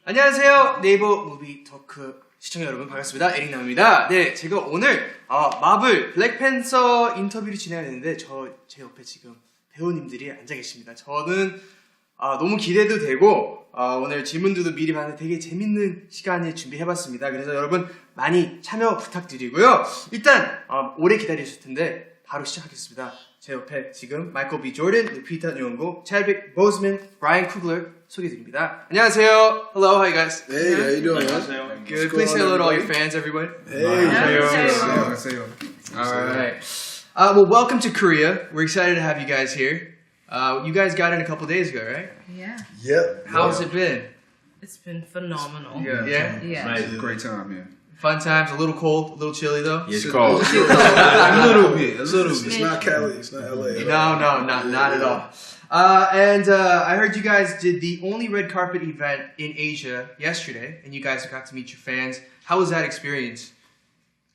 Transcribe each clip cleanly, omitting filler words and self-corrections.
안녕하세요. 네이버 무비 토크 시청자 여러분 반갑습니다. 에릭남입니다. 네, 제가 오늘 마블 블랙팬서 인터뷰를 진행해야 되는데 제 옆에 지금 배우님들이 앉아 계십니다. 저는 너무 기대도 되고 오늘 질문들도 미리 봤는데 되게 재밌는 시간을 준비해봤습니다. 그래서 여러분 많이 참여 부탁드리고요. 일단 오래 기다리셨을 텐데 바로 시작하겠습니다. 제 옆에 지금 마이클 B.Jordan, Lupita, Nyong'o, Chadwick, Boseman, Brian Coogler 소개드립니다. 안녕하세요. Hello, how you guys? Hey, how you doing? 안녕하세요. Good. Please say hello to all your fans, everyone. Hey, 안녕하세요. All right. Well, welcome to Korea. We're excited to have you guys here. You guys got in a couple days ago, right? Yeah. Yep. How's it been? It's been phenomenal. Yeah. Yeah. Great time, yeah. Fun times. A little cold, a little chilly though. It's cold. A little bit. It's not Cali. It's not LA. No, not at all. And I heard you guys did the only red carpet event in Asia yesterday, and you guys got to meet your fans. How was that experience?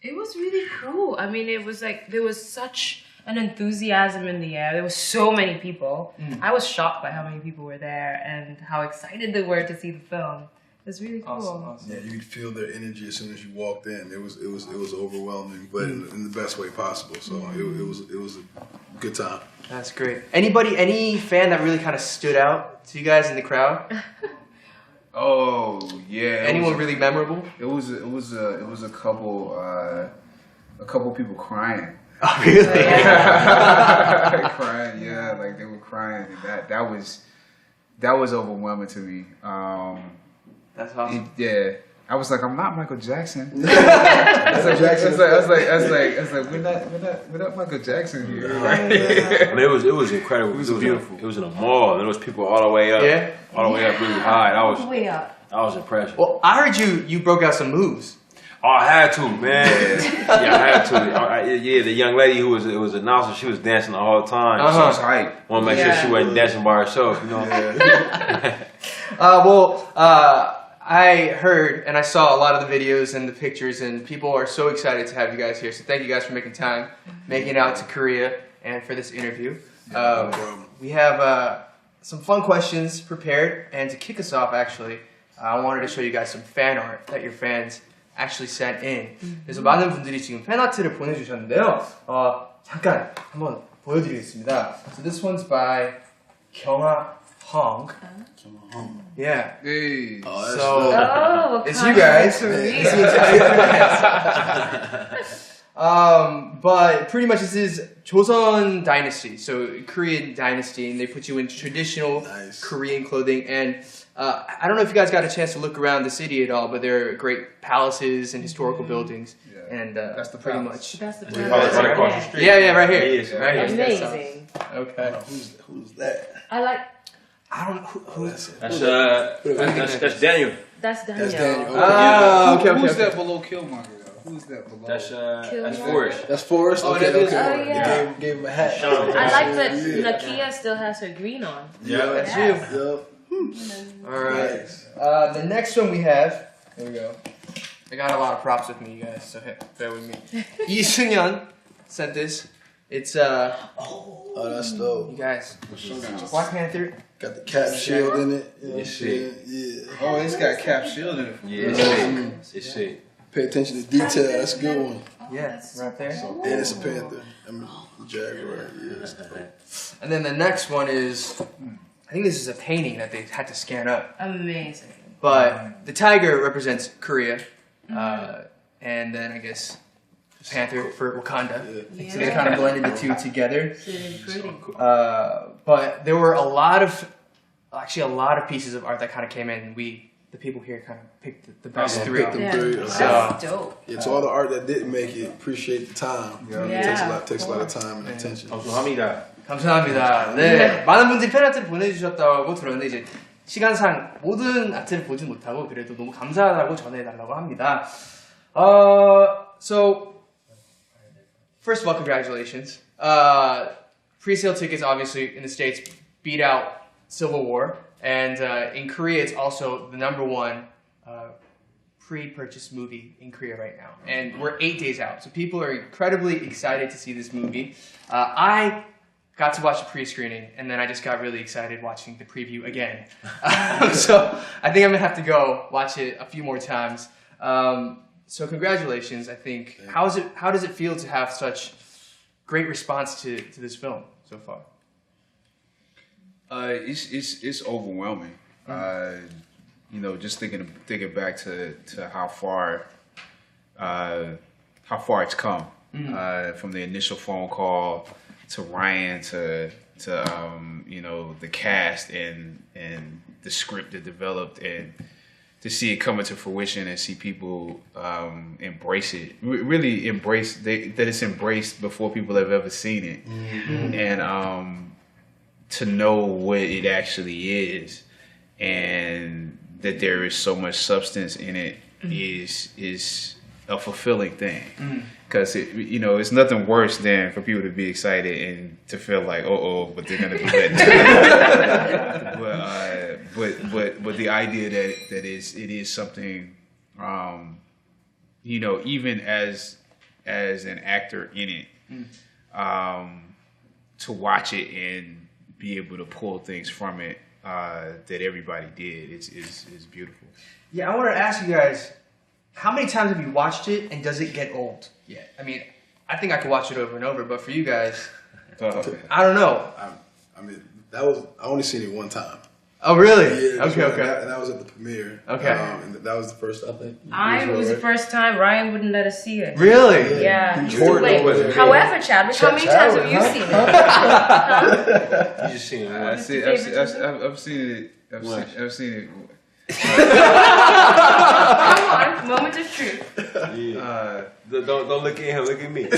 It was really cool. I mean, it was like there was such an enthusiasm in the air. There were so many people. I was shocked by how many people were there and how excited they were to see the film. It was really cool. Awesome. Yeah, you could feel their energy as soon as you walked in. It was overwhelming, but in the best way possible. So it was a good time. That's great. Any fan that really kind of stood out to you guys in the crowd? Oh yeah. Anyone really memorable? It was a couple people crying. Oh, really? Crying, yeah, like they were crying, and that was overwhelming to me. That's awesome. I was like, I'm not Michael Jackson. I was like, we're not Michael Jackson here. I mean, it was incredible. It was beautiful. It was in a mall, and there was people all the way up, all the way up really high. I was impressed. Well, I heard you broke out some moves. Oh, I had to, man. Yeah, I had to. The young lady who was announcing, she was dancing the whole time. She was hype. Want to make sure she wasn't dancing by herself, you know. I heard and I saw a lot of the videos and the pictures, and people are so excited to have you guys here. So thank you guys for making time, making it out to Korea, and for this interview. We have some fun questions prepared, and to kick us off, actually, I wanted to show you guys some fan art that your fans actually sent in. 그래서 많은 분들이 지금 팬 아트를 보내주셨는데요. 잠깐 한번 보여드리겠습니다. So this one's by 경아 Hong. Yeah. Hey. It's you guys. But pretty much this is Joseon Dynasty, so Korean dynasty, and they put you in traditional Korean clothing. And I don't know if you guys got a chance to look around the city at all, but there are great palaces and historical buildings. Yeah. And that's the pretty much. That's the Right across the street. Yeah, right here. Yes, right here. Amazing. Okay. Who's that? I don't know who is it. That's Daniel. That's Daniel. That's Daniel. Okay. Who's that below Killmonger though? Who's that below? That's Forrest. That's Forrest. That is Okay. yeah. Gave him a hat. I like that Nakia still has her green on. Yeah, that's you. Yep. All right. The next one we have. There we go. I got a lot of props with me, you guys, so bear with me. Lee sent this. It's That's dope. you guys. Black Panther. Got the cap shield in it. You know what I'm Yes, saying? Yeah. Oh, it's got Cap Shield in it. Yeah, it's sick. Pay attention to detail. That's a good one. Yeah, right there. And it's a panther. I mean, the jaguar. Yeah. And then the next one is, I think this is a painting that they had to scan up. Amazing. But the tiger represents Korea, and then I guess the panther for Wakanda. Yeah. So they kind of blended the two together. It's really pretty. But there were a lot of pieces of art that kind of came in. The people here kind of picked the best three. That's dope. Yeah, to all the art that didn't make it, appreciate the time. It takes a lot of time and attention. 감사합니다. 네, 많은 분들이 팬 아트를 보내주셨다고 들었는데 이제 시간상 모든 아트를 보지 못하고 그래도 너무 감사하다고 전해달라고 합니다. So first of all, congratulations. Pre-sale tickets, obviously, in the States beat out Civil War. And in Korea, it's also the #1 pre-purchase movie in Korea right now. And we're 8 days out. So people are incredibly excited to see this movie. I got to watch the pre-screening, and then I just got really excited watching the preview again. So I think I'm gonna have to go watch it a few more times. So congratulations! I think how does it feel to have such great response to this film so far? It's overwhelming. You know, just thinking back to how far it's come from the initial phone call to Ryan to you know, the cast and the script that developed, and to see it come into fruition and see people embrace it, really embrace that it's embraced before people have ever seen it, and to know what it actually is, and that there is so much substance in it is a fulfilling thing. Because you know, it's nothing worse than for people to be excited and to feel like, but they're gonna be let down. but the idea that it is something, you know, even as an actor in it, to watch it and be able to pull things from it that everybody did is beautiful. Yeah, I want to ask you guys, how many times have you watched it, and does it get old yet? I mean, I think I could watch it over and over, but for you guys, I don't know. I mean, I only seen it one time. Oh, really? Yeah, okay. And that was at the premiere. Okay. And that was the first, I think. It was the first time. Ryan wouldn't let us see it. Really? Yeah. Jordan was Wait. However, Chadwick, how many times have you seen it? You just seen it. I've seen it. I've seen it. Come on, moment of truth. Don't look at him. Look at me. We're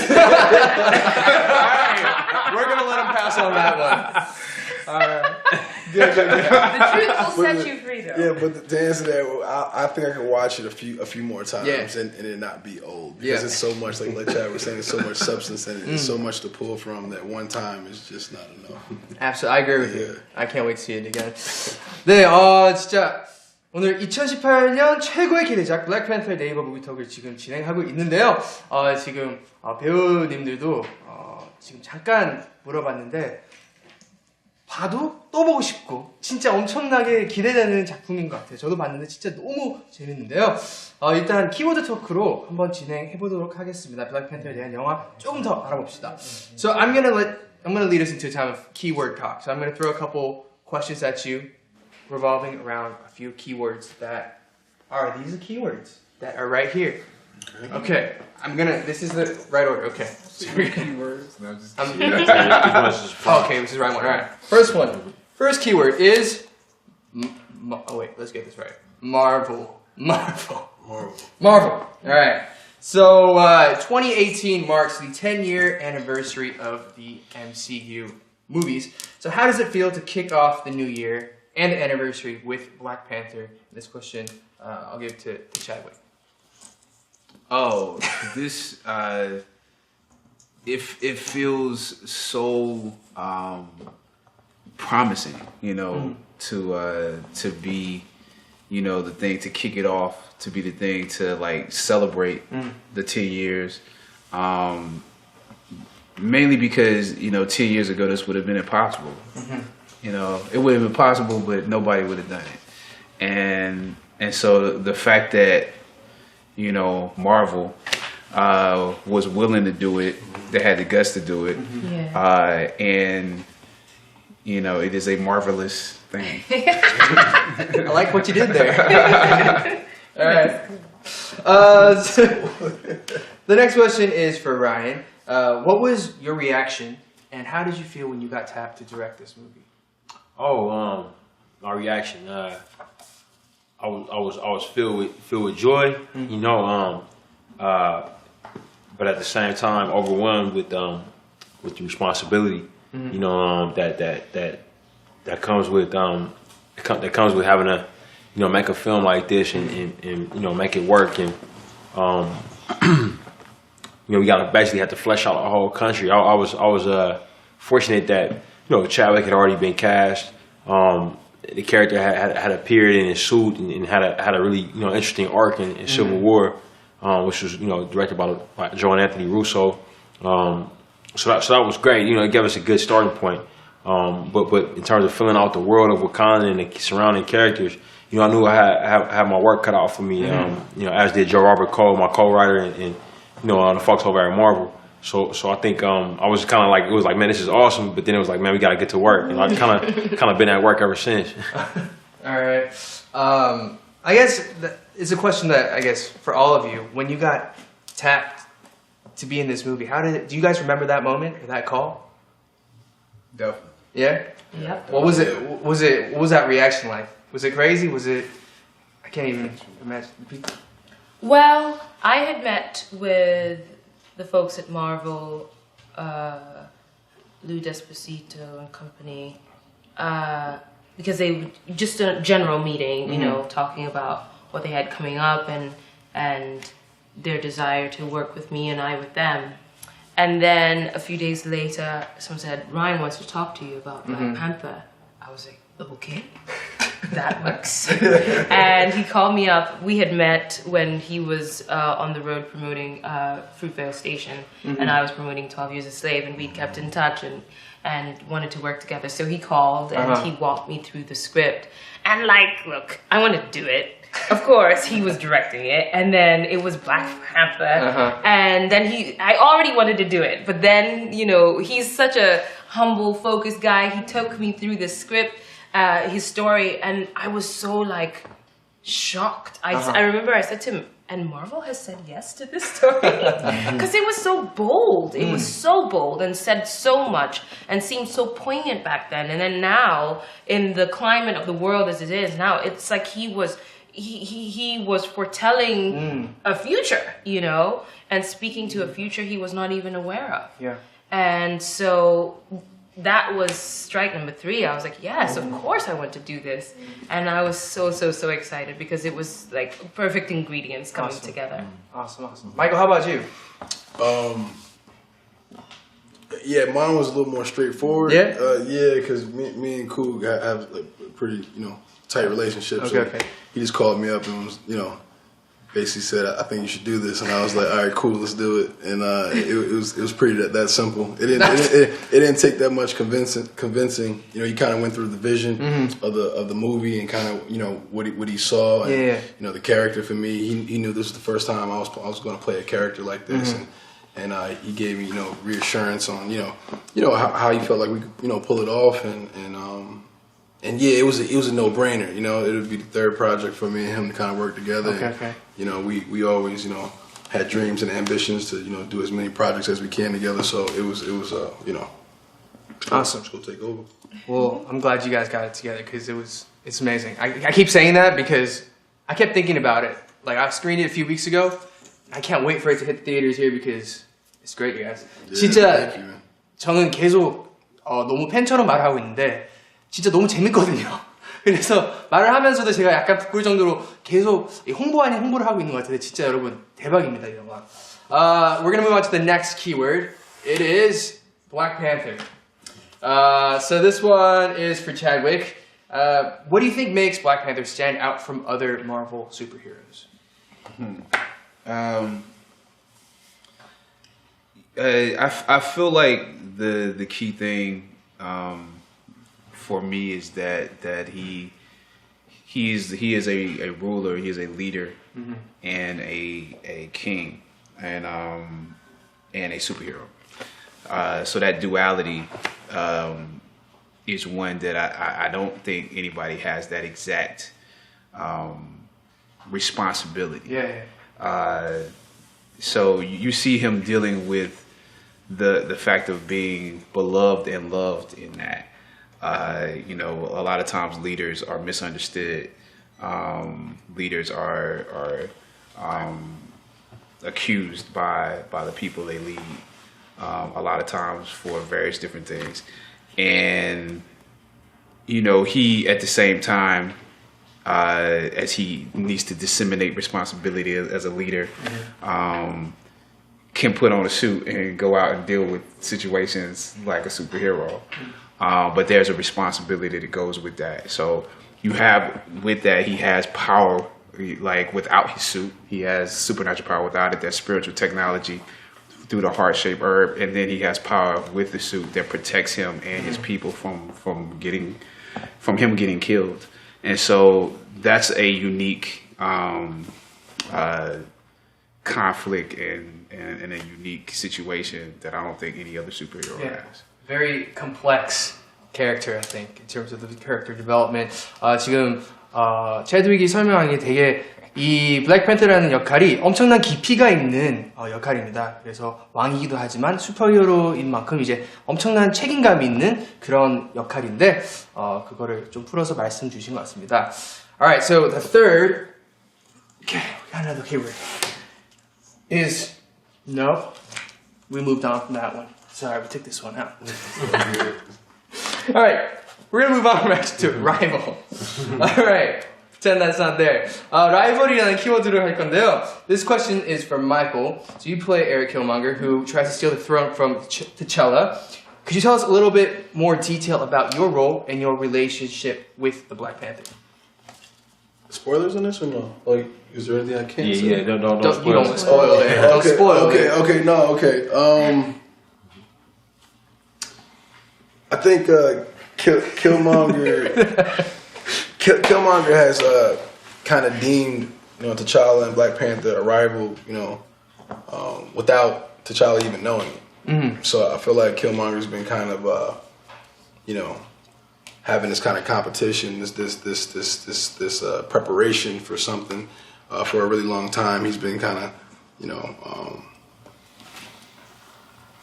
gonna let him pass on that one. All right. Good. The truth will set you free, though. Yeah, but to answer that, I think I could watch it a few more times, and it not be old, because it's so much, like Chad was saying, there's so much substance in it, there's so much to pull from that one time is just not enough. Absolutely, I agree with you. I can't wait to see it again. 네, 진짜 오늘 2018년 최고의 기대작 블랙팬서의 네이버 무비톡을 지금 진행하고 있는데요. 지금 배우님들도 지금 잠깐 물어봤는데, 봐도 또 보고 싶고 진짜 엄청나게 기대되는 작품인 것 같아요. 저도 봤는데 진짜 너무 재밌는데요. 일단 키워드 토크로 한번 진행해 보도록 하겠습니다. 블랙팬서에 대한 영화 조금 더 알아봅시다. So I'm gonna lead us into a time of keyword talk. So I'm gonna throw a couple questions at you, revolving around a few keywords that are these are keywords that are right here. Okay, this is the right order. Okay. Keywords? No, just Okay, this is the right one. All right. First keyword is let's get this right. Marvel. All right. So 2018 marks the 10-year anniversary of the MCU movies. So how does it feel to kick off the new year and the anniversary with Black Panther? This question I'll give to Chadwick. This it feels so promising, you know, to be, you know, the thing to kick it off, to be the thing to like celebrate the 10 years. Mainly because, you know, 10 years ago this would have been impossible. You know, it would have been possible, but nobody would have done it. And so the fact that, you know, Marvel was willing to do it, they had the guts to do it, and you know, it is a marvelous thing. I like what you did there. All right. So the next question is for Ryan. What was your reaction, and how did you feel when you got tapped to direct this movie? My reaction. I was filled with joy, you know, but at the same time overwhelmed with the responsibility, you know, that comes with having to, you know, make a film like this and you know, make it work, and you know, we gotta basically have to flesh out the whole country. I was fortunate that, you know, Chadwick had already been cast. The character had appeared in his suit and had a really, you know, interesting arc in Civil War, which was, you know, directed by Joe and Anthony Russo. So that was great. You know, it gave us a good starting point. But in terms of filling out the world of Wakanda and the surrounding characters, you know, I knew I had my work cut out for me. You know, as did Joe Robert Cole, my co-writer, and you know, on the folks over at Marvel. So I think I was kind of like, it was like, man, this is awesome. But then it was like, man, we got to get to work. And I kind of been at work ever since. All right. I guess it's a question that I guess for all of you, when you got tapped to be in this movie, do you guys remember that moment or that call? Definitely. Yeah. Yep. What was it? What was that reaction like? Was it crazy? Was it? I can't even imagine. Well, I had met with the folks at Marvel, Lou Desposito and company, because they just a general meeting, you know, talking about what they had coming up and their desire to work with me and I with them. And then a few days later, someone said, Ryan wants to talk to you about Black Panther. I was like, okay, that works. And he called me up. We had met when he was on the road promoting Fruitvale Station, and I was promoting 12 Years a Slave, and we kept in touch and wanted to work together. So he called, and he walked me through the script. And like, look, I want to do it. Of course, he was directing it, and then it was Black Panther, and then I already wanted to do it, but then, you know, he's such a humble, focused guy. He took me through the script, his story, and I was so, like, shocked. I remember I said to him, and Marvel has said yes to this story? Because it was so bold. It was so bold and said so much and seemed so poignant back then. And then now, in the climate of the world as it is now, it's like he was foretelling a future, you know, and speaking to a future he was not even aware of. Yeah. And so that was strike number 3. I was like, yes, of course I want to do this. And I was so excited because it was like perfect ingredients coming together. Awesome. Michael, how about you? Yeah, mine was a little more straightforward. Yeah? Yeah, because me and Coog have a pretty, you know, tight relationship. Okay. He just called me up and was, you know, basically said, I think you should do this. And I was like, all right, cool, let's do it. And it was pretty that simple. It didn't take that much convincing. You know, he kind of went through the vision of the movie and kind of, you know, what he saw. And, you know, the character for me, he knew this was the first time I was going to play a character like this. And he gave me, you know, reassurance on, you know how he felt like we could, you know, pull it off. And yeah, it was a no-brainer. You know, it would be the 3rd project for me and him to kind of work together. Okay. You know, we always, you know, had dreams and ambitions to, you know, do as many projects as we can together. So it was you know, awesome. Let's go take over. Well, I'm glad you guys got it together because it's amazing. I keep saying that because I kept thinking about it. Like I screened it a few weeks ago. I can't wait for it to hit the theaters here because it's great, you guys. Yeah, 진짜 thank you, man. 저는 계속 너무 팬처럼 말하고 있는데 진짜 너무 재밌거든요. 그래서 말을 하면서도 제가 약간 부끄러울 정도로 계속 홍보 아닌 홍보를 하고 있는 것 같은데 진짜 여러분 대박입니다, 이 영화. We're gonna move on to the next keyword. It is Black Panther. So this one is for Chadwick. What do you think makes Black Panther stand out from other Marvel superheroes? I feel like the key thing for me is that he is a ruler, he is a leader, and a king, and a superhero. So that duality is one that I don't think anybody has that exact responsibility. Yeah. So you see him dealing with the fact of being beloved and loved in that. You know, a lot of times leaders are misunderstood. Leaders are accused by the people they lead. A lot of times for various different things. And, you know, he at the same time, as he needs to disseminate responsibility as a leader, can put on a suit and go out and deal with situations like a superhero. But there's a responsibility that goes with that. So you have, with that, he has power, like without his suit. He has supernatural power without it. That's spiritual technology through the heart-shaped herb, and then he has power with the suit that protects him and his people from him getting killed. And so that's a unique conflict and a unique situation that I don't think any other superhero has. Very complex character, I think, in terms of the character development. 지금 채드윅이 설명한 게 되게 이 블랙팬서라는 역할이 엄청난 깊이가 있는 역할입니다. 그래서 왕이기도 하지만 슈퍼히어로인 만큼 이제 엄청난 책임감이 있는 그런 역할인데 그거를 좀 풀어서 말씀 주신 것 같습니다. Alright, so the third, okay, we got another keyword, is, no, we moved on from that one. Sorry, we took this one out. Alright, we're gonna move on right to rival. Alright. pretend that's not there. 라이벌이라는 키워드를 할 건데요. This question is from Michael. So you play Eric Killmonger, who tries to steal the throne from T'Challa. Could you tell us a little bit more detail about your role and your relationship with the Black Panther? Spoilers in this or no? Like, is there anything I can't say? Yeah, don't spoil You don't it. spoil it. Don't spoil it. Okay. I think Killmonger has kind of deemed, T'Challa and Black Panther a rival, without T'Challa even knowing it. Mm-hmm. So I feel like Killmonger's been kind of, having this kind of competition, this preparation for something for a really long time. He's been kind of,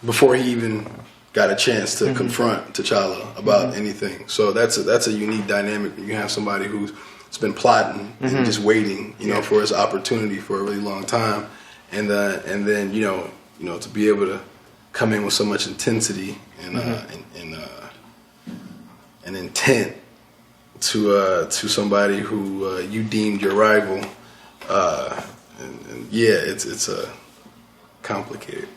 before he even got a chance to confront T'Challa about anything. So that's a unique dynamic. You have somebody who's been plotting and just waiting, for his opportunity for a really long time, and then to be able to come in with so much intensity and intent to somebody who you deemed your rival. It's complicated.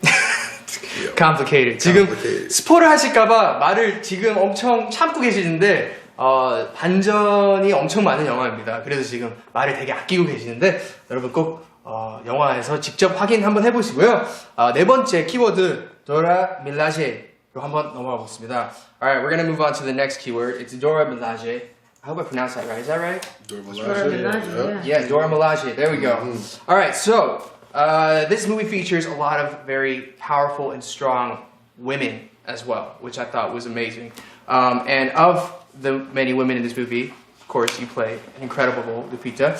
complicated. 지금 스포를 하실까봐 말을 지금 엄청 참고 계시는데 반전이 엄청 많은 영화입니다. 그래서 지금 말을 되게 아끼고 계시는데 여러분 꼭 영화에서 직접 확인 한번 해보시고요. 네 번째 키워드 도라 밀라제로 한번 넘어가 보겠습니다. Alright, we're gonna move on to the next keyword. It's Dora Milaje. I hope I pronounced that right. Is that right? Dora Milaje, Yeah, Dora Milaje. There we go. Alright, so this movie features a lot of very powerful and strong women as well, which I thought was amazing. And of the many women in this movie, of course, you play an incredible role, Lupita.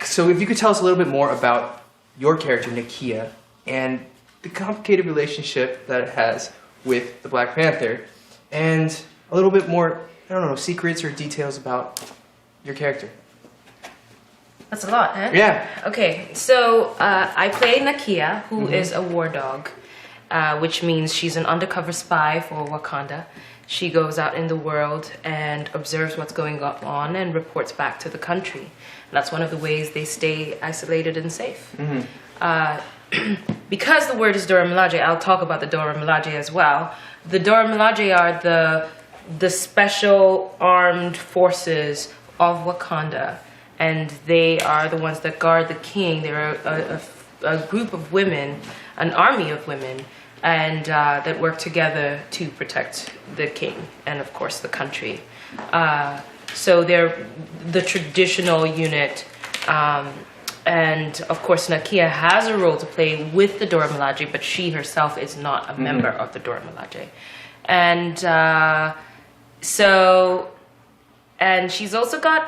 So if you could tell us a little bit more about your character, Nakia, and the complicated relationship that it has with the Black Panther, and a little bit more, secrets or details about your character. That's a lot, huh? Yeah. Okay, so I play Nakia, who is a war dog, which means she's an undercover spy for Wakanda. She goes out in the world and observes what's going on and reports back to the country. And that's one of the ways they stay isolated and safe. Because the word is Dora Milaje, I'll talk about the Dora Milaje as well. The Dora Milaje are the special armed forces of Wakanda. And they are the ones that guard the king. They're a group of women, an army of women, and that work together to protect the king and, of course, the country. So they're the traditional unit. And, of course, Nakia has a role to play with the Dora Milaje, but she herself is not a member of the Dora Milaje. And And she's also got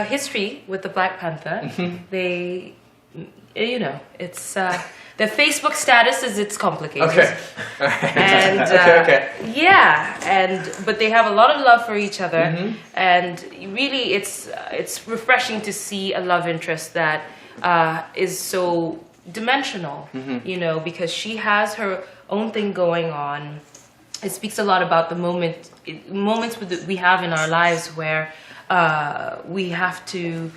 history with the Black Panther. They, it's their Facebook status it's complicated. Okay. And okay. Yeah, but they have a lot of love for each other, and really, it's refreshing to see a love interest that is so dimensional. Because she has her own thing going on. It speaks a lot about the moments we have in our lives where we have to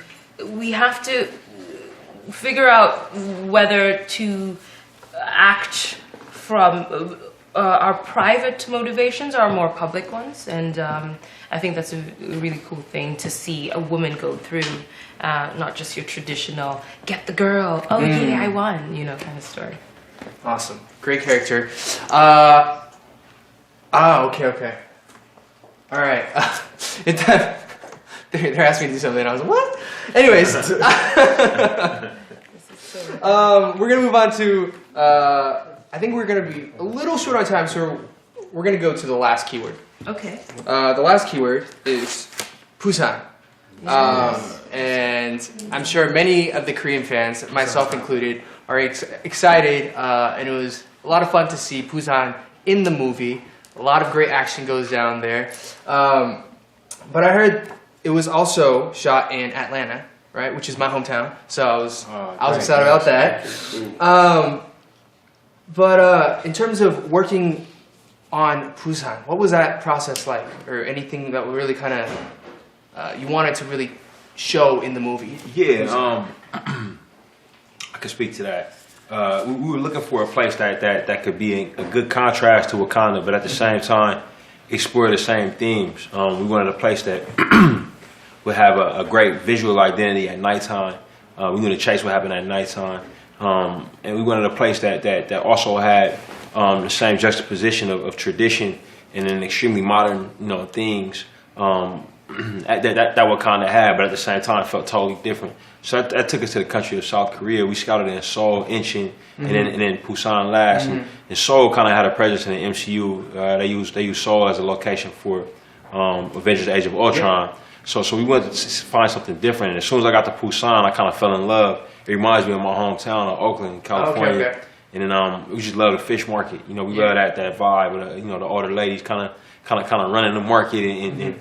figure out whether to act from our private motivations or more public ones, and I think that's a really cool thing to see a woman go through, not just your traditional get the girl, yeah, I won, kind of story. Awesome. Great character. Okay. All right. 일단 they're asking me to do something. And I was like, what? Anyways, we're gonna move on to. I think we're gonna be a little short on time, so we're gonna go to the last keyword. Okay. The last keyword is Busan. And I'm sure many of the Korean fans, myself included, are excited. And it was a lot of fun to see Busan in the movie. A lot of great action goes down there. But I heard it was also shot in Atlanta, right, which is my hometown. So I was excited about that. But in terms of working on Busan, what was that process like, or anything that really kind of you wanted to really show in the movie? Yeah, I could speak to that. We were looking for a place that could be a good contrast to Wakanda, but at the same time explore the same themes. We wanted a place that would have a great visual identity at nighttime. We knew the chase would happen at nighttime, and we wanted a place that also had the same juxtaposition of tradition and then extremely modern, things. That Wakanda had, but at the same time felt totally different. So that took us to the country of South Korea. We scouted in Seoul, Incheon, and then Busan last. And Seoul kind of had a presence in the MCU. They used Seoul as a location for Avengers: Age of Ultron. Yeah. So we wanted to find something different. And as soon as I got to Busan, I kind of fell in love. It reminds me of my hometown of Oakland, California. Okay. And then we just love the fish market. We love that vibe. With, the older ladies kind of running the market and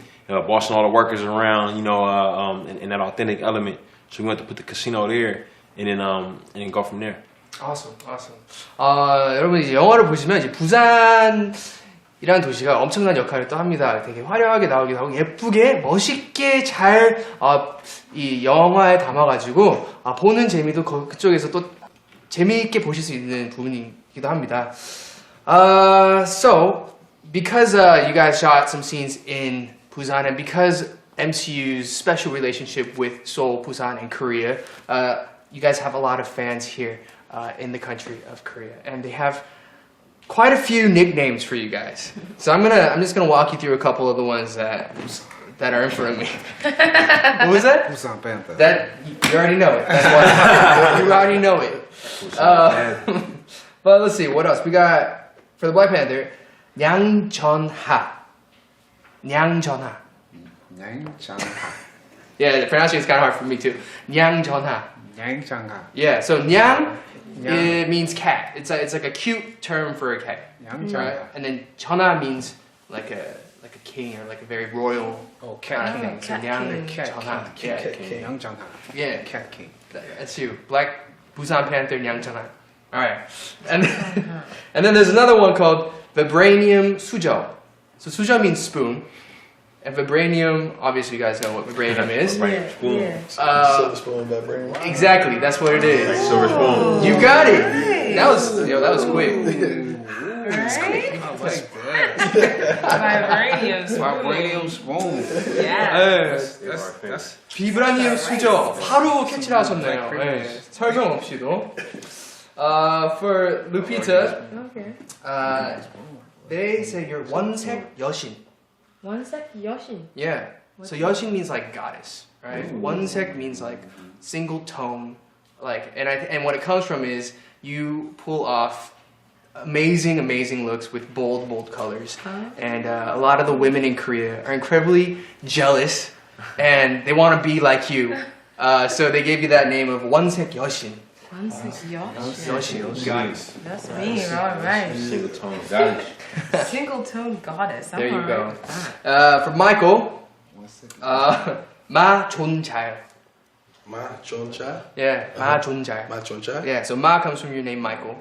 bossing all the workers around, and that authentic element. So we went to put the casino there, and then go from there. Awesome. 여러분 이제 영화를 보시면 이제 부산이라는 도시가 엄청난 역할을 또 합니다. 되게 화려하게 나오기도 하고 예쁘게 멋있게 잘 이 영화에 담아가지고 보는 재미도 그쪽에서 또 재미있게 보실 수 있는 부분이기도 합니다. So because you guys shot some scenes in Busan, and because MCU's special relationship with Seoul, Busan, and Korea, you guys have a lot of fans here in the country of Korea, and they have quite a few nicknames for you guys. So I'm just gonna walk you through a couple of the ones that are in front of me. What was that? Busan Panther. That you already know it. That's why you already know it. But let's see what else we got for the Black Panther. Nyang'ha. Nyang'ha. Yeah, the pronunciation is kind of hard for me too. Nyang'ha. Yeah, so Nyang it means cat. It's like a cute term for a cat. Right? And then Chona means like a king or like a very royal cat kind of thing. So Nyang Chona. Yeah, cat king. That's you. Black Busan Panther Nyang'ha. All right, and then there's another one called Vibranium Sujo. So Sujo means spoon. And vibranium, obviously you guys know what vibranium is. Silver spoon, vibranium. Exactly, that's what it is. Silver spoon. You got it. That was quick. Vibranium spoon. Yeah. That's 비브라니움 수저 바로 캐치를 하셨네요. 네, 설명 없이도. For Lupita, they say you're 원색 여신. 원색 여신. Yeah. So 여신 means like goddess, right? 원색 means like single tone, like and what it comes from is you pull off amazing looks with bold colors, and a lot of the women in Korea are incredibly jealous, and they want to be like you. So they gave you that name of 원색 여신. 원색 여신. Goddess. That's me, all right. Single tone goddess. Single tone goddess. There you go. For Michael, 마 존잘. Ma Choncha. Yeah, 마 존잘. Ma Choncha. Yeah, so 마 comes from your name Michael,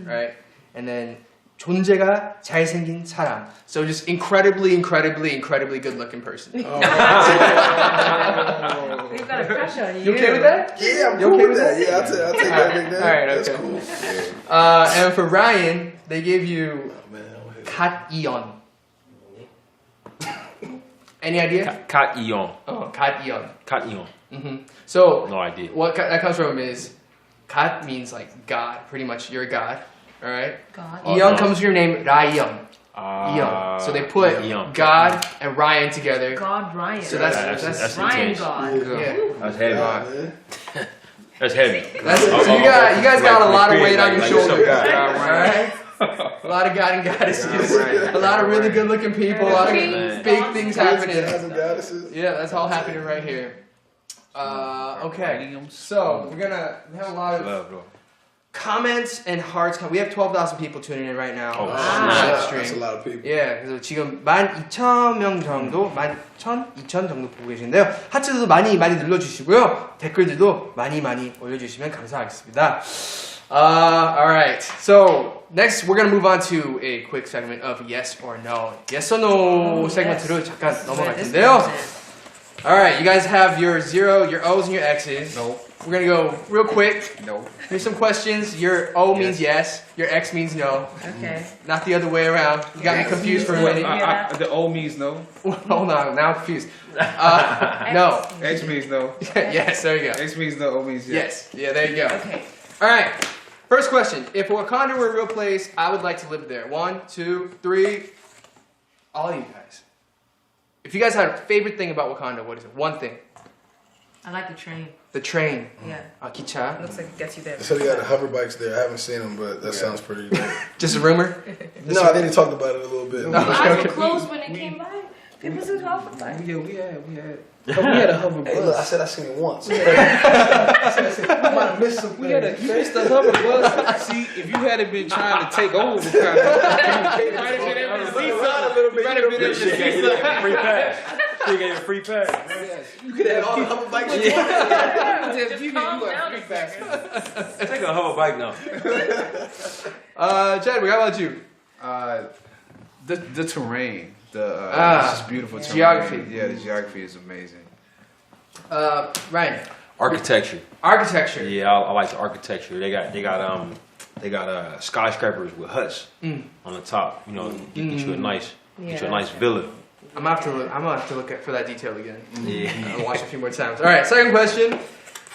right? And then 존재가 잘생긴 사람. So just incredibly good looking person. We've got a crush on you. You okay with that? Yeah, I'm You cool okay with that. Yeah, I'll take that nickname. All right, That's okay. cool. And for Ryan, they gave you Kat Eon. Any idea? Kat Eon. Oh, Kat Eon. Kat Eon. So No idea. what that comes from is Kat means like God, pretty much you're a god, All right. God. Eon comes from your name, Ryan. Eon. So they put Eon. God and Ryan together. God Ryan. So that's Ryan intense. God. yeah. That's heavy. man. That's heavy. So you guys got a lot of weight on your shoulders. God. All right. A lot of God and goddesses. A lot of really good looking people. A lot of big things happening. Guys and goddesses. Yeah, that's all happening right here. Okay. So we have a lot of Love, bro. comments and hearts. We have 12,000 people tuning in right now. Oh, on wow. the live That's a stream. lot of people. 예, 그래서 지금 12,000명 정도, 11,000, 2,000 정도 보고 계신데요. 하트도 많이 눌러주시고요. 댓글들도 많이 올려주시면 감사하겠습니다. Alright, so next we're gonna move on to a quick segment of yes or no. Yes or no segment으로 잠깐 넘어갈 텐데요. Alright, you guys have your O's and your X's. No. We're gonna go real quick. No. Here's some questions. Your O means yes, your X means no. Okay. Not the other way around. You got me confused for a minute. The O means no. Hold on, now I'm confused. No. X means no. Yes, there you go. X means no. O means yes. Yes, yeah, there you go. Okay. Alright, first question. If Wakanda were a real place, I would like to live there. 1, 2, 3. All of you guys. If you guys had a favorite thing about Wakanda, what is it? One thing. I like the train. The train. Yeah. Kicha. Looks like it gets you there. They said they got the hover bikes there. I haven't seen them, but that sounds pretty dope. Just a rumor? No, I think they talked about it a little bit. My eyes were closed when it came by. It was a golf bike. Yeah, we had a hover Hey, look, I bus. said I seen it once. I might have missed some You missed the hover bus. See, if you hadn't been trying to take over, you might have been able to see something. You might have been able to see something. Free pass. She gave a free pass. You could have all the hover bikes. Calm down a second. Take a hover bike now. Chadwick, how about you? The terrain, it's just beautiful terrain. Geography. Yeah, the geography is amazing. Ryan. Architecture. Architecture. Yeah, I like the architecture. They got skyscrapers with huts on the top. You know, get you a nice villa. I'm gonna have to look for that detail again. Yeah. I'll watch it a few more times. All right, second question.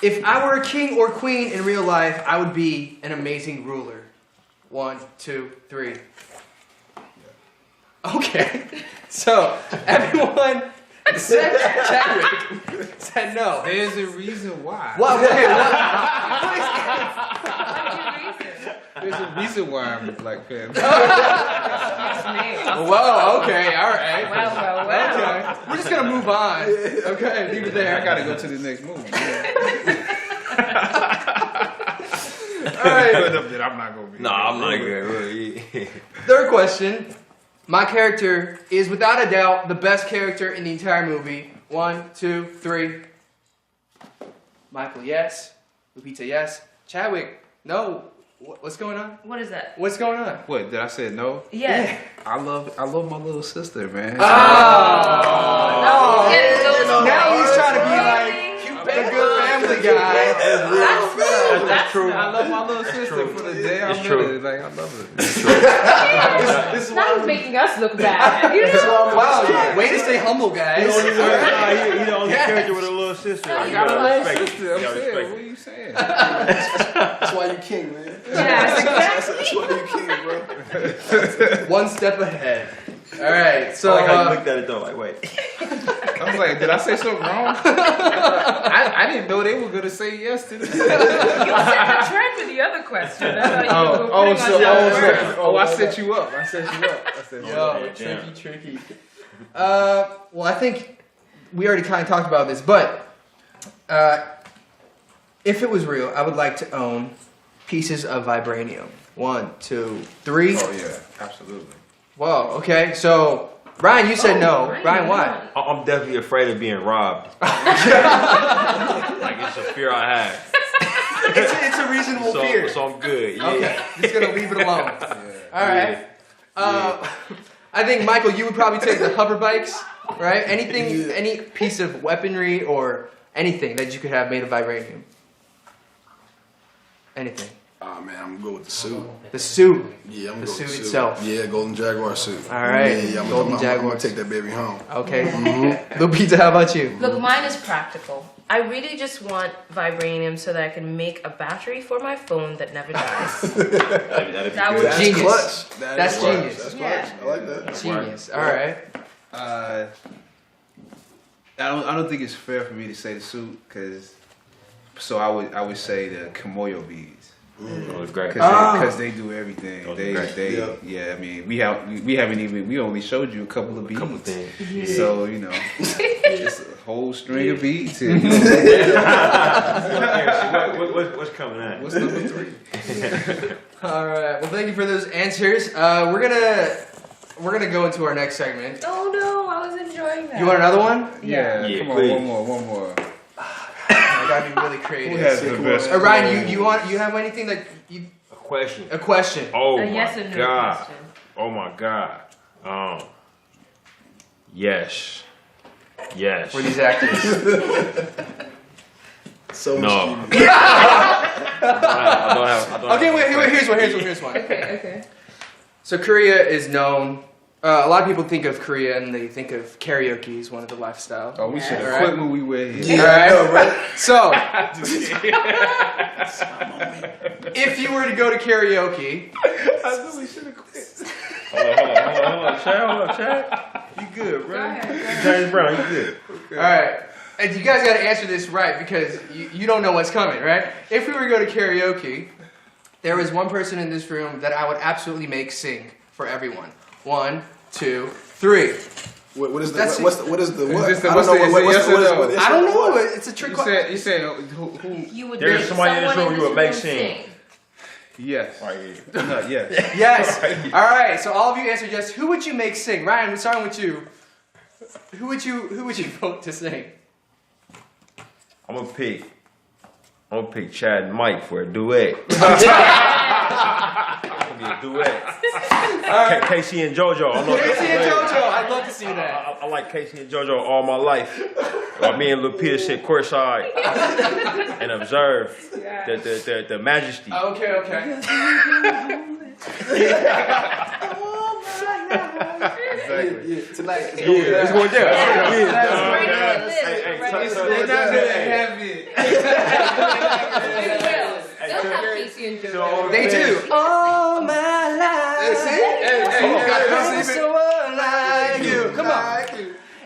If I were a king or queen in real life, I would be an amazing ruler. 1, 2, 3. Okay. So everyone except Chadwick said no. There's a reason why. What? Okay. There's a reason why I'm a Black Panther. Whoa. Okay. All right. Well. Okay. We're just gonna move on. Okay. Leave it there. I gotta go to the next movie. All right. I'm not gonna be. No, I'm not good. Third question. My character is without a doubt the best character in the entire movie. 1, 2, 3. Michael, yes. Lupita, yes. Chadwick, no. What's going on? What is that? What's going on? What did I say? No. Yeah. I love my little sister, man. No. No. Now he's trying to be like the good family guy. That's true. I love my little sister for the day I It's met true. her. Like I love her. This is Now why he's making us look bad. You know? wow, way to stay humble, guys. He's the only Yes. character with a little sister. I I You got gotta a little respect it. sister. You I'm gotta saying. respect What it. are you saying? That's why you king, man. Yes, That's why you king, bro. One step ahead. All right, so I like how you looked at it though. Like, wait. I'm like, did I say something wrong? I didn't know they were gonna say yes to this. You set the trend with the other question. That's how you were putting us down first. I set you up. I set you up. Yo, Damn. tricky. Well, I think we already kind of talked about this, but if it was real, I would like to own pieces of vibranium. 1, 2, 3. Oh yeah, absolutely. Whoa. Okay. So Ryan, you said no. Ryan, why? I'm definitely afraid of being robbed. Like it's a fear I have. It's a reasonable fear. So I'm good. Yeah. Okay. Just gonna leave it alone. All right. I think Michael, you would probably take the hover bikes, right? Anything, any piece of weaponry or anything that you could have made of vibranium. Anything. Oh man, I'm gonna go with the suit. The suit. Yeah, I'm The gonna go suit with the suit. itself. Yeah, Golden Jaguar suit. All right, Yeah, I'm Golden I'm Jaguar. gonna take that baby home. Okay. Lupita, how about you? Look, mine is practical. I really just want vibranium so that I can make a battery for my phone that never dies. That would That's Genius. clutch. That's clutch. genius. That's Yeah. clutch. I like that. Genius. All right. I don't think it's fair for me to say the suit because. So I would say the Kimoyo beads That was great. because they do everything. Those They are great. yeah. I mean we haven't even we only showed you a couple of beads. Couple things. So you know, it's a whole string of beads here. What's coming out? What's number 3? All right. Well, thank you for those answers. We're gonna go into our next segment. Oh no, I was enjoying that. You want another one? Yeah, Yeah, come on, please. one more. I gotta be really creative. Who has the best? Ryan, you have anything that you? A question. A question. Oh A my yes or no god. question. Oh my god. Yes. Yes. For these actors. So No. mischievous. I don't have. Okay, wait. Here's one. Okay. So Korea is known. A lot of people think of Korea and they think of karaoke as one of the lifestyle. Oh, we should All have right. quit when we were here. All right. I know, right? So, if you were to go to karaoke, I knew we should have quit. Hold on, Chad. You good, Go bro? ahead. James Brown, you good? all right, and you guys got to answer this right because you don't know what's coming, right? If we were to go to karaoke, there is one person in this room that I would absolutely make sing for everyone. 1, 2, 3. What is the That's what? What is the what? this the- I what's don't know the- what. is it yes or no? What is I don't know. what? It's a trick You question. said who? You would There's make somebody in this someone room you would make sing. Yes. All right, No, yes. Yes. All right. So all of you answered yes. Who would you make sing? Ryan, we're starting with you. Who would you vote to sing? I'm gonna pick Chad and Mike for a duet. It'll be a duet. Casey and JoJo. I don't know if Casey and that's JoJo. I'd love to see that. I like Casey and JoJo all my life. Me and Lupita sit courtside and observe the majesty. Okay. Exactly. Yeah, tonight. It's going down. They're not gonna have it. They do. All my life. Hey, someone like you. Come on.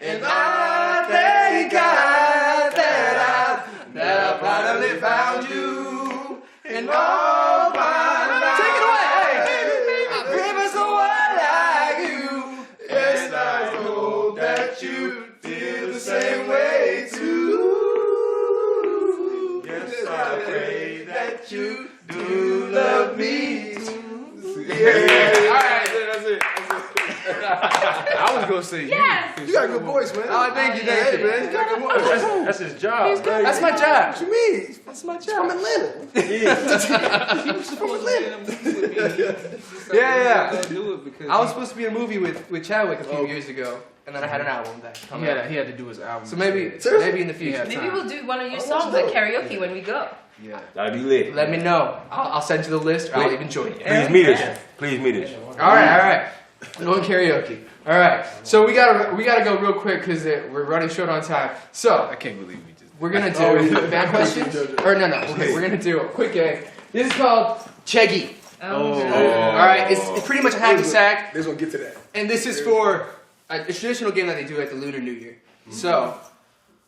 And I thank God that I finally found you in all my life. Take it away. Baby, someone like you. Yes, I hope that you feel the same way too. Yes, I pray that you do love me too. Yeah. All right, that's it. I was gonna say Yes. You got a good voice, man. Oh, thank you. Hey, man, you got a good voice. That's his job. That's my job. What you mean? That's my From job. Atlanta. He's from Atlanta. Yeah. Do it because I was supposed to be in a movie with Chadwick a few years ago, and then I had an album that came out. he had to do his album. So maybe in the future. Maybe we'll do one of your songs at karaoke when we go. Yeah. That'd be lit. Let me know. I'll send you the list, or I'll even join you. Please meet us. Please meet us. All right. We're doing karaoke. All right. So we gotta go real quick because we're running short on time. So I can't believe we just. we're gonna do bad questions, or no. Okay, we're gonna do a quick game. This is called Cheggy. Oh. All right. It's pretty much a hacky sack. They're gonna get to that. And this is for a traditional game that they do at the Lunar New Year. So,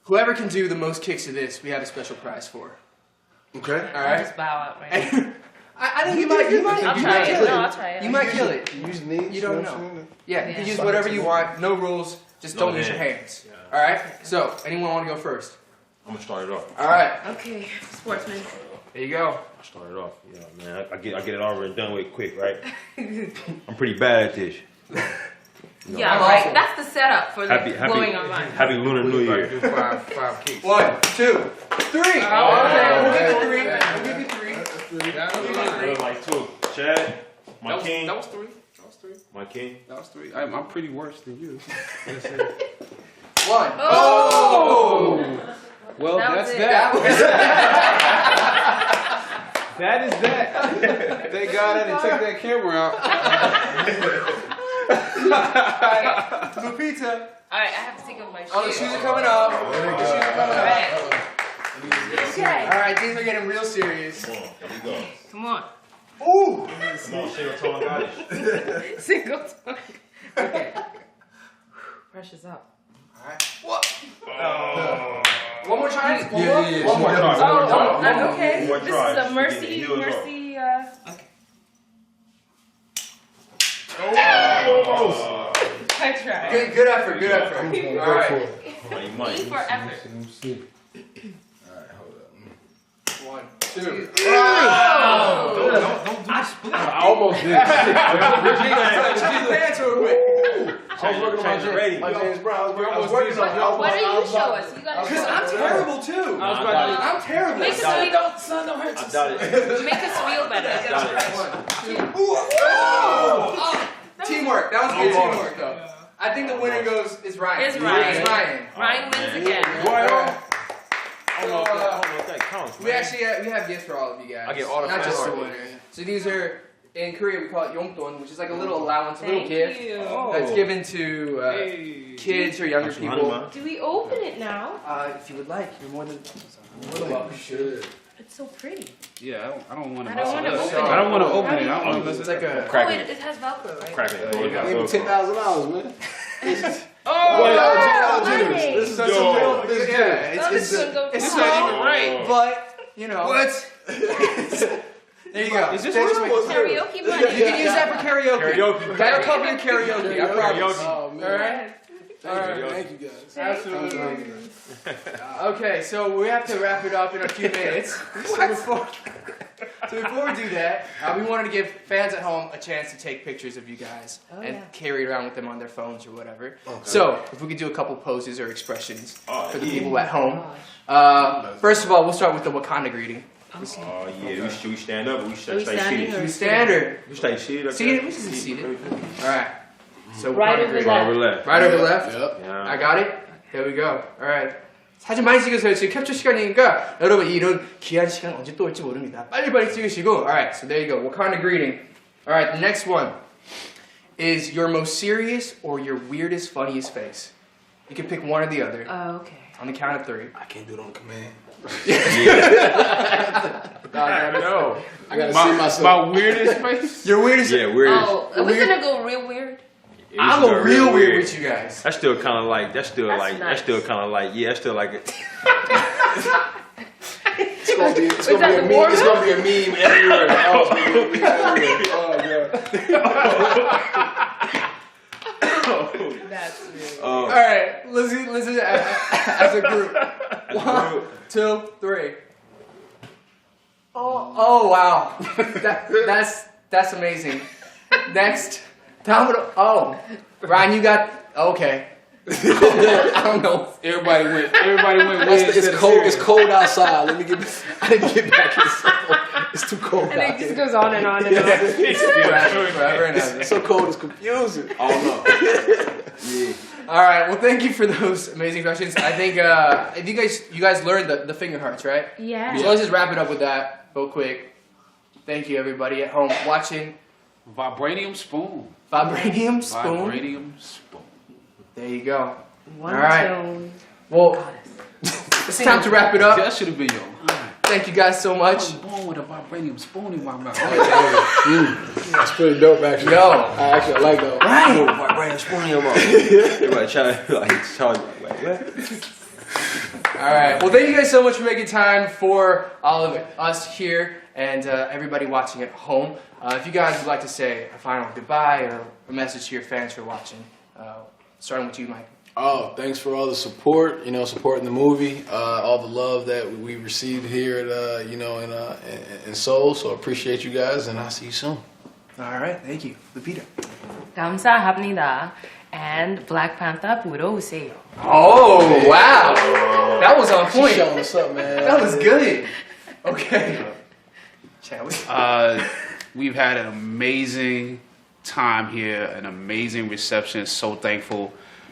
whoever can do the most kicks of this, we have a special prize for. Okay. All I'll right? just bow out right now. I think you might I'll try it. kill No, I'll try it. You might kill it. You use knees. You don't know. know. Yeah, you can Yeah. use whatever you want. No rules. Just No don't use your hands. hands. All right? So, anyone want to go first? I'm gonna start it off. All right. Okay, sportsman. There you go. I start it off. Yeah, man. I get it over and done with quick, right? I'm pretty bad at this. Yeah, I'm right. awful. That's the setup for Happy, blowing our mind. happy Lunar New Year. Do five kicks. 1, 2, 3. Okay, we'll give you 3. We'll give you 3. Like two. Chad, my king. That was three. My king. That was three. I'm pretty worse than you. 1. Oh! Well, That was that's it. that. That is that. Thank God I didn't take that camera out. Lupita. All right, I have to take off my shoes. Oh, the shoes are coming off. All right. Okay. All right, things are getting real serious. Come on, here we go. Come on. Ooh. Come on, single tone goddess. Single tongue. Okay. Pressure's up. All right. What? Oh. One more try. Yeah. One more try. Oh, okay. One more This try. is a mercy. Heels up. Okay. Almost. I tried. Good effort. Good effort. I'm just gonna All go right. for it. Money, E money. for effort. Alright, hold up. 1, 2. Oh. Don't do split. I almost did. Check the pants real quick. I was working on my James Brown. I was working on Why don't you show us? You gotta Because show I'm us. terrible too. I'm terrible. Make us feel, I doubt it. make us feel better. Oh. Teamwork. That was good teamwork though. I think the winner is Ryan. It's Ryan. It's Ryan. Ryan wins again. Royal. Alright. I don't know if that counts, man. We actually we have gifts for all of you guys. I get all the not just the flowers. winner. So these are in Korea we call it Yongdon, which is like a little allowance, a little Thank gift you. that's given to kids or younger people. Do we open it now? If you would like, you're more than welcome. Should. It's so pretty. Yeah, I don't want to. I don't wanna open it. I don't want to open it. I don't want to mess It's it like a. Crack Oh, it. it has Velcro, right? Crack it. There you go. Give me $10,000, man. Oh, $10,000. money. This is So some some real. real, This is yeah, good. Oh, this is gonna go it's far. not even right. But you know. What? There you go. Is this That's real? what- Karaoke You money. can use that for karaoke. Karaoke. That'll cover your karaoke. I promise. Oh, man. All right. Thank you guys. Absolutely. Okay, so we have to wrap it up in a few minutes. So before we do that, we wanted to give fans at home a chance to take pictures of you guys and carry it around with them on their phones or whatever. Okay. So if we could do a couple poses or expressions for the yeah. people at home. First of all, we'll start with the Wakanda greeting. Oh yeah, should we stand up or we should stay standing seated? or- Standard. We stay seated. Seated? We can be seated. All right. So Right Wakanda over greeting. Right over left. Right over left. Yep. Yeah. I got it. There we go. Alright. 사진 많이 찍으세요. 지금 캡처 시간이니까 여러분 이런 귀한 시간 언제 또 올지 모릅니다. 빨리빨리 찍으시고. Alright, so there you go. Wakanda greeting. Alright, the next one is your most serious or your weirdest, funniest face. You can pick one or the other. Oh, okay. On the count of 3. I can't do it on command. I know. I gotta see myself. My weirdest face. Your weirdest. Yeah, weird. Oh, are we gonna go real weird? I'm a real weird with you guys. That's still kind of like. That's still That's like. nice. That's still kind of like. Yeah, that's still like. It's gonna be a that meme. It's gonna be a meme everywhere. Oh, That's weird. Alright, listen as a group. 1, 2, 3. Oh wow. That's amazing. Next. Oh. Ryan, you got okay. I don't know. Everybody went. It's cold. It's cold outside. Let me get. I didn't get back inside. It's too cold And out it just here. goes on and on and on. Forever and ever. It's so cold. It's confusing. Oh no. All right. Well, thank you for those amazing questions. I think you guys learned the finger hearts, right? Yeah. So let's just wrap it up with that real quick. Thank you, everybody at home watching. Vibranium spoon. Vibranium spoon. Vibranium spoon. There you go. One All right. tone. Well, it's time to wrap it up. That should have been your line. Thank you guys so I much. was born with a vibranium spoon in my mouth. That's pretty dope, actually. Yo. I actually like that. Right. Right, spoon in your mouth. Everybody trying to like charge. Like what? All right. Well, thank you guys so much for making time for all of us here and everybody watching at home. If you guys would like to say a final goodbye or a message to your fans for watching, starting with you, Mike. Oh, thanks for all the support. Supporting the movie, all the love that we received here at in Seoul. So I appreciate you guys, and I'll see you soon. All right. Thank you, Lupita. 감사합니다. And Black Panther 보러 오세요. Oh wow, that was on point. Showing us up, man. That was good. Okay. Chadwick. We've had an amazing time here, an amazing reception. So thankful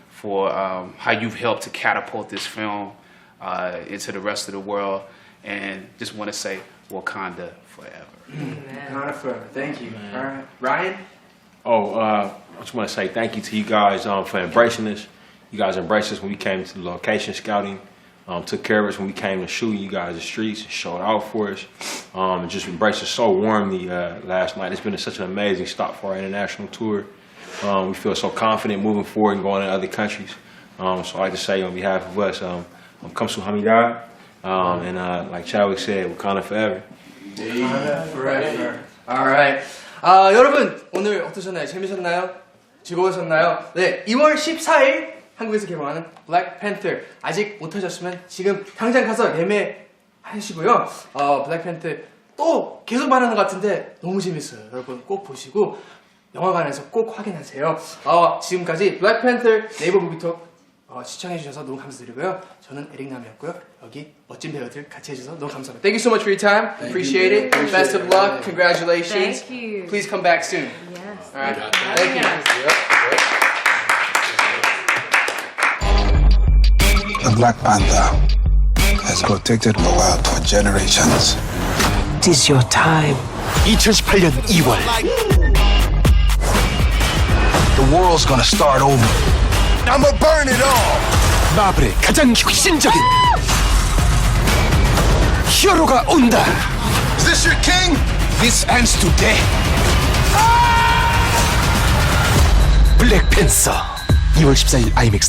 for how you've helped to catapult this film into the rest of the world. And just want to say, Wakanda forever. Wakanda forever. Thank you. All right, Ryan. I just want to say thank you to you guys for embracing us. You guys embraced us when we came to the location scouting. Took care of us when we came to shoot you guys the streets, showed out for us, and just embraced us so warmly last night. It's been such an amazing stop for our international tour. We feel so confident moving forward and going to other countries. So I'd like to say on behalf of us, 감사합니다. And like Chadwick said, Wakanda forever. Forever. Alright. 여러분, 오늘 어떠셨나요? 재밌었나요? 즐거우셨나요? 네, 2월 14일 한국에서 개봉하는 블랙팬터. 아직 못 하셨으면 지금 당장 가서 예매하시고요. 블랙팬터 또 계속 말하는 것 같은데 너무 재밌어요. 여러분 꼭 보시고 영화관에서 꼭 확인하세요. 지금까지 블랙팬터 네이버 무비톡 시청해주셔서 너무 감사드리고요. 저는 에릭남이었고요. 여기 멋진 배우들 같이 해주셔서 너무 감사합니다. Thank you so much for your time. Appreciate it. Best of luck. Congratulations. Thank you. Please come back soon. Yes. All right. Thank you. The Black Panther has protected the world for generations. It is your time. 2018년 2월 The world's gonna start over. I'ma burn it all. 마블의 가장 혁신적인 히어로가 온다. Is this your king? This ends today. 블랙팬서 2월 14일 IMAX